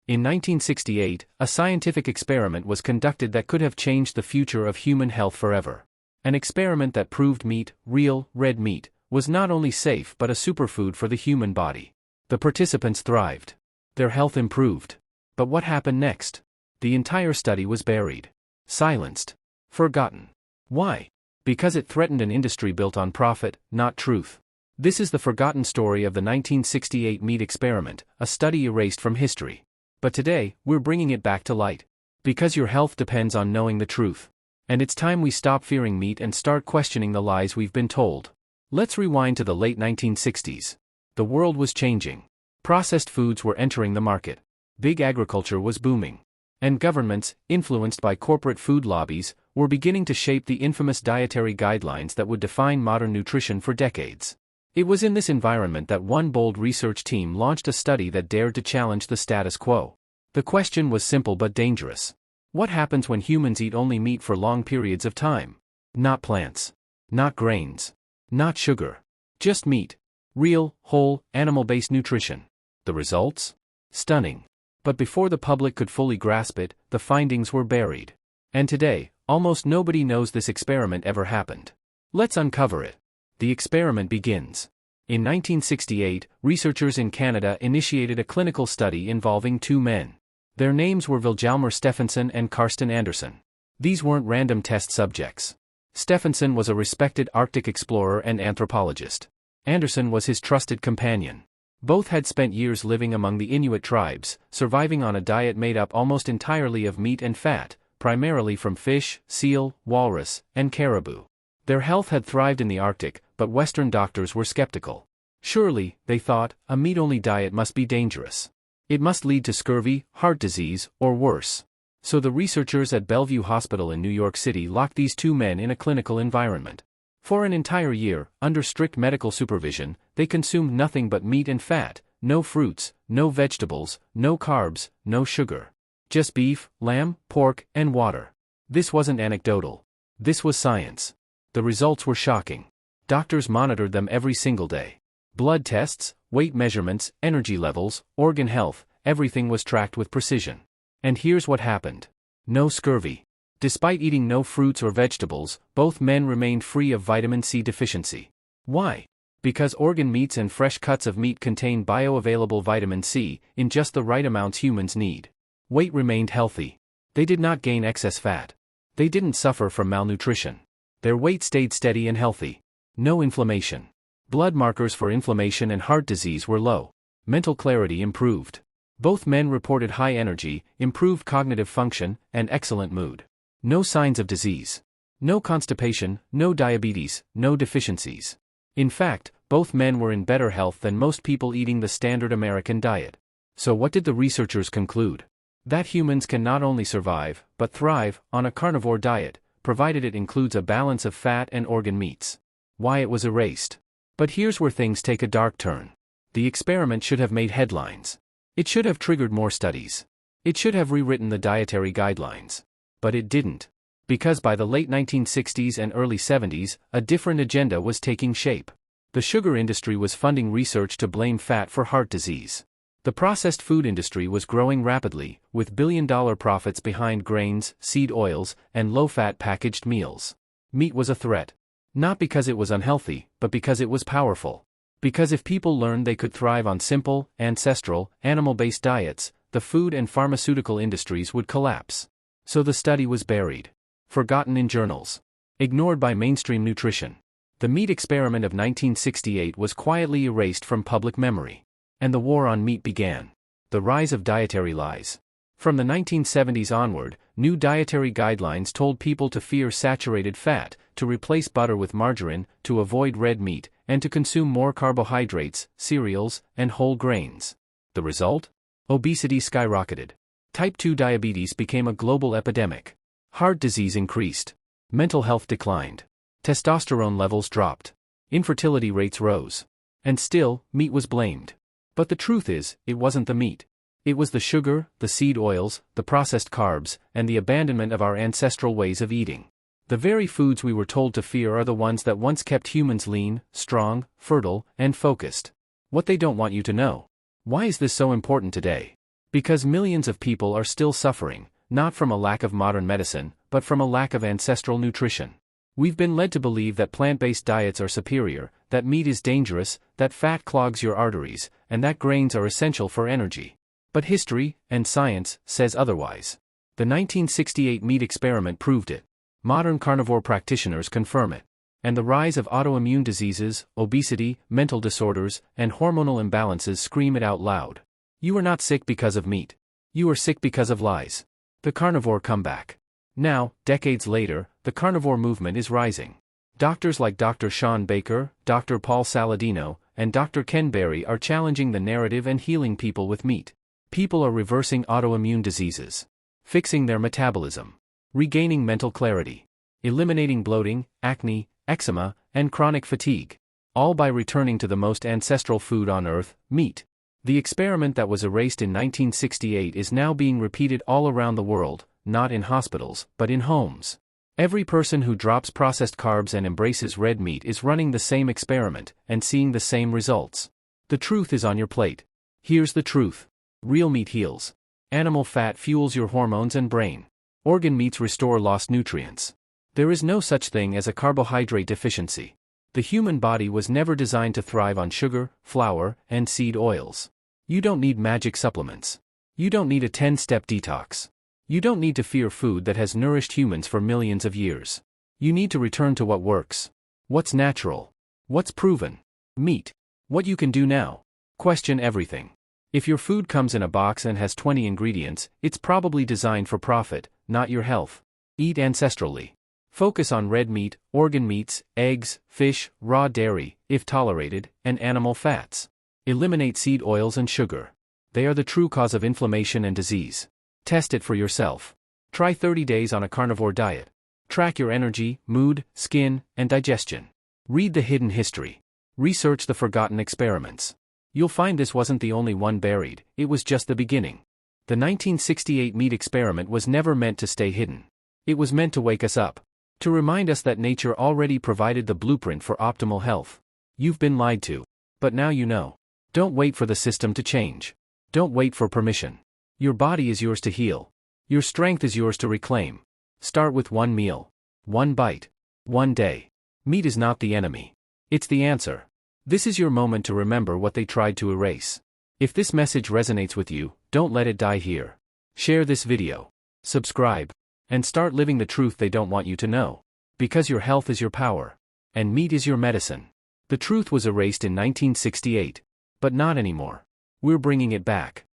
In 1968, a scientific experiment was conducted that could have changed the future of human health forever. An experiment that proved meat, real, red meat, was not only safe but a superfood for the human body. The participants thrived. Their health improved. But what happened next? The entire study was buried. Silenced. Forgotten. Why? Because it threatened an industry built on profit, not truth. This is the forgotten story of the 1968 meat experiment, a study erased from history. But today, we're bringing it back to light. Because your health depends on knowing the truth. And it's time we stop fearing meat and start questioning the lies we've been told. Let's rewind to the late 1960s. The world was changing. Processed foods were entering the market. Big agriculture was booming. And governments, influenced by corporate food lobbies, were beginning to shape the infamous dietary guidelines that would define modern nutrition for decades. It was in this environment that one bold research team launched a study that dared to challenge the status quo. The question was simple but dangerous. What happens when humans eat only meat for long periods of time? Not plants. Not grains. Not sugar. Just meat. Real, whole, animal-based nutrition. The results? Stunning. But before the public could fully grasp it, the findings were buried. And today, almost nobody knows this experiment ever happened. Let's uncover it. The experiment begins. In 1968, researchers in Canada initiated a clinical study involving two men. Their names were Vilhjalmur Stefansson and Karsten Andersson. These weren't random test subjects. Stefansson was a respected Arctic explorer and anthropologist. Andersson was his trusted companion. Both had spent years living among the Inuit tribes, surviving on a diet made up almost entirely of meat and fat, primarily from fish, seal, walrus, and caribou. Their health had thrived in the Arctic, but Western doctors were skeptical. Surely, they thought, a meat-only diet must be dangerous. It must lead to scurvy, heart disease, or worse. So the researchers at Bellevue Hospital in New York City locked these two men in a clinical environment. For an entire year, under strict medical supervision, they consumed nothing but meat and fat, no fruits, no vegetables, no carbs, no sugar. Just beef, lamb, pork, and water. This wasn't anecdotal. This was science. The results were shocking. Doctors monitored them every single day. Blood tests, weight measurements, energy levels, organ health, everything was tracked with precision. And here's what happened. No scurvy. Despite eating no fruits or vegetables, both men remained free of vitamin C deficiency. Why? Because organ meats and fresh cuts of meat contain bioavailable vitamin C, in just the right amounts humans need. Weight remained healthy. They did not gain excess fat. They didn't suffer from malnutrition. Their weight stayed steady and healthy. No inflammation. Blood markers for inflammation and heart disease were low. Mental clarity improved. Both men reported high energy, improved cognitive function, and excellent mood. No signs of disease. No constipation, no diabetes, no deficiencies. In fact, both men were in better health than most people eating the standard American diet. So what did the researchers conclude? That humans can not only survive, but thrive, on a carnivore diet, provided it includes a balance of fat and organ meats. Why it was erased. But here's where things take a dark turn. The experiment should have made headlines. It should have triggered more studies. It should have rewritten the dietary guidelines. But it didn't. Because by the late 1960s and early 70s, a different agenda was taking shape. The sugar industry was funding research to blame fat for heart disease. The processed food industry was growing rapidly, with billion-dollar profits behind grains, seed oils, and low-fat packaged meals. Meat was a threat. Not because it was unhealthy, but because it was powerful. Because if people learned they could thrive on simple, ancestral, animal-based diets, the food and pharmaceutical industries would collapse. So the study was buried. Forgotten in journals. Ignored by mainstream nutrition. The meat experiment of 1968 was quietly erased from public memory. And the war on meat began. The rise of dietary lies. From the 1970s onward, new dietary guidelines told people to fear saturated fat, to replace butter with margarine, to avoid red meat, and to consume more carbohydrates, cereals, and whole grains. The result? Obesity skyrocketed. Type 2 diabetes became a global epidemic. Heart disease increased. Mental health declined. Testosterone levels dropped. Infertility rates rose. And still, meat was blamed. But the truth is, it wasn't the meat. It was the sugar, the seed oils, the processed carbs, and the abandonment of our ancestral ways of eating. The very foods we were told to fear are the ones that once kept humans lean, strong, fertile, and focused. What they don't want you to know. Why is this so important today? Because millions of people are still suffering, not from a lack of modern medicine, but from a lack of ancestral nutrition. We've been led to believe that plant-based diets are superior, that meat is dangerous, that fat clogs your arteries, and that grains are essential for energy. But history, and science, says otherwise. The 1968 meat experiment proved it. Modern carnivore practitioners confirm it. And the rise of autoimmune diseases, obesity, mental disorders, and hormonal imbalances scream it out loud. You are not sick because of meat. You are sick because of lies. The carnivore comeback. Now, decades later, the carnivore movement is rising. Doctors like Dr. Sean Baker, Dr. Paul Saladino, and Dr. Ken Berry are challenging the narrative and healing people with meat. People are reversing autoimmune diseases, fixing their metabolism, regaining mental clarity, eliminating bloating, acne, eczema, and chronic fatigue, all by returning to the most ancestral food on earth, meat. The experiment that was erased in 1968 is now being repeated all around the world, not in hospitals, but in homes. Every person who drops processed carbs and embraces red meat is running the same experiment and seeing the same results. The truth is on your plate. Here's the truth. Real meat heals. Animal fat fuels your hormones and brain. Organ meats restore lost nutrients. There is no such thing as a carbohydrate deficiency. The human body was never designed to thrive on sugar, flour, and seed oils. You don't need magic supplements. You don't need a 10-step detox. You don't need to fear food that has nourished humans for millions of years. You need to return to what works. What's natural? What's proven? Meat. What you can do now. Question everything. If your food comes in a box and has 20 ingredients, it's probably designed for profit, not your health. Eat ancestrally. Focus on red meat, organ meats, eggs, fish, raw dairy, if tolerated, and animal fats. Eliminate seed oils and sugar. They are the true cause of inflammation and disease. Test it for yourself. Try 30 days on a carnivore diet. Track your energy, mood, skin, and digestion. Read the hidden history. Research the forgotten experiments. You'll find this wasn't the only one buried, it was just the beginning. The 1968 meat experiment was never meant to stay hidden. It was meant to wake us up. To remind us that nature already provided the blueprint for optimal health. You've been lied to. But now you know. Don't wait for the system to change. Don't wait for permission. Your body is yours to heal. Your strength is yours to reclaim. Start with one meal. One bite. One day. Meat is not the enemy. It's the answer. This is your moment to remember what they tried to erase. If this message resonates with you, don't let it die here. Share this video. Subscribe. And start living the truth they don't want you to know. Because your health is your power. And meat is your medicine. The truth was erased in 1968. But not anymore. We're bringing it back.